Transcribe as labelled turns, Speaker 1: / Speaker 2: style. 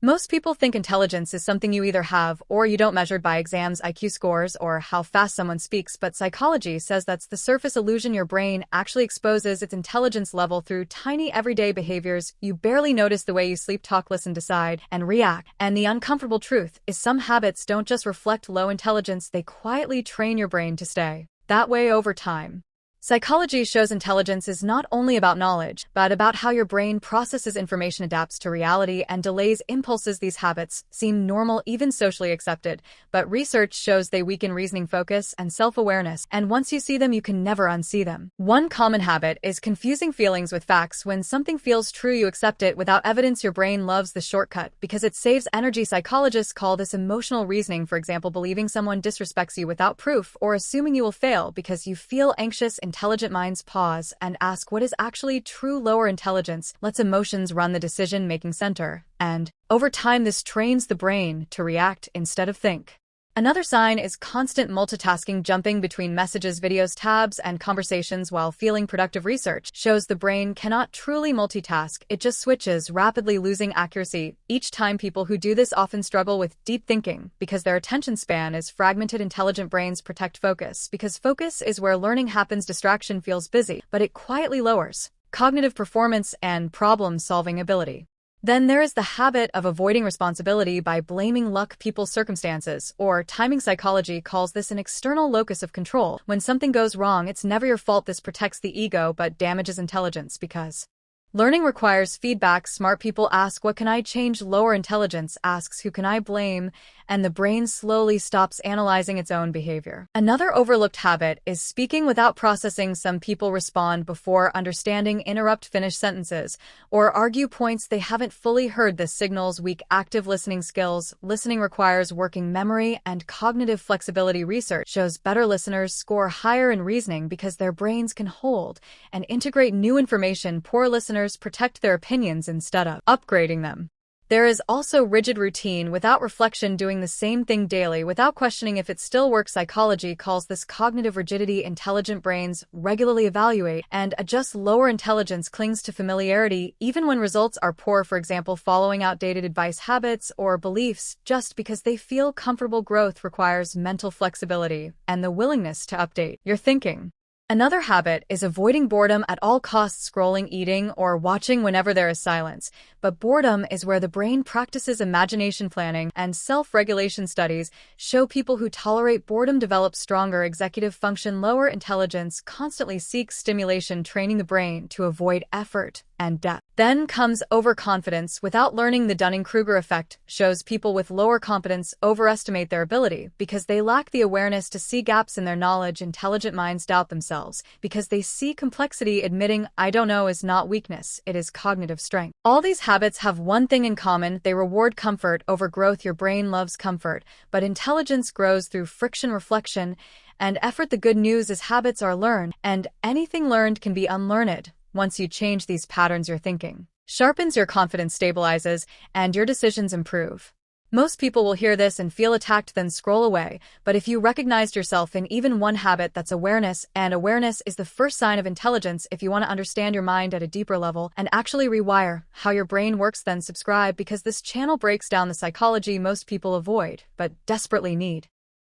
Speaker 1: Most people think intelligence is something you either have or you don't, measured by exams, IQ scores, or how fast someone speaks, but psychology says that's the surface illusion. Your brain actually exposes its intelligence level through tiny everyday behaviors. You barely notice the way you sleep, talk, listen, decide, and react. And the uncomfortable truth is some habits don't just reflect low intelligence, they quietly train your brain to stay that way over time. Psychology shows intelligence is not only about knowledge, but about how your brain processes information, adapts to reality, and delays impulses. These habits seem normal, even socially accepted, but research shows they weaken reasoning, focus, and self-awareness, and once you see them, you can never unsee them. One common habit is confusing feelings with facts. When something feels true, you accept it without evidence. Your brain loves the shortcut because it saves energy. Psychologists call this emotional reasoning. For example, believing someone disrespects you without proof, or assuming you will fail because you feel anxious. Intelligent minds pause and ask what is actually true. Lower intelligence lets emotions run the decision-making center, and over time this trains the brain to react instead of think. Another sign is constant multitasking, jumping between messages, videos, tabs, and conversations while feeling productive. Research shows the brain cannot truly multitask, it just switches, rapidly losing accuracy each time. People who do this often struggle with deep thinking because their attention span is fragmented. Intelligent brains protect focus because focus is where learning happens. Distraction feels busy, but it quietly lowers cognitive performance and problem-solving ability. Then there is the habit of avoiding responsibility by blaming luck, people, circumstances, or timing. Psychology calls this an external locus of control. When something goes wrong, it's never your fault. This protects the ego but damages intelligence because learning requires feedback. Smart people ask, what can I change? Lower intelligence asks, who can I blame? And the brain slowly stops analyzing its own behavior. Another overlooked habit is speaking without processing. Some people respond before understanding, interrupt, finish sentences, or argue points they haven't fully heard. This signals weak active listening skills. Listening requires working memory and cognitive flexibility. Research shows better listeners score higher in reasoning because their brains can hold and integrate new information. Poor listeners protect their opinions instead of upgrading them. There is also rigid routine without reflection, doing the same thing daily without questioning if it still works. Psychology calls this cognitive rigidity. Intelligent brains regularly evaluate and adjust. Lower intelligence clings to familiarity even when results are poor. For example, following outdated advice, habits, or beliefs just because they feel comfortable. Growth requires mental flexibility and the willingness to update your thinking. Another habit is avoiding boredom at all costs, scrolling, eating, or watching whenever there is silence. But boredom is where the brain practices imagination, planning, and self-regulation. Studies show people who tolerate boredom develop stronger executive function. Lower intelligence constantly seeks stimulation, training the brain to avoid effort and depth. Then comes overconfidence without learning. The Dunning-Kruger effect shows people with lower competence overestimate their ability because they lack the awareness to see gaps in their knowledge. Intelligent minds doubt themselves because they see complexity. Admitting I don't know is not weakness, it is cognitive strength. All these habits have one thing in common: they reward comfort over growth. Your brain loves comfort, but intelligence grows through friction, reflection, and effort. The good news is habits are learned, and anything learned can be unlearned. Once you change these patterns, your thinking sharpens, your confidence stabilizes, and your decisions improve. Most people will hear this and feel attacked, then scroll away. But if you recognized yourself in even one habit, that's awareness, and awareness is the first sign of intelligence. If you want to understand your mind at a deeper level and actually rewire how your brain works, then subscribe, because this channel breaks down the psychology most people avoid but desperately need.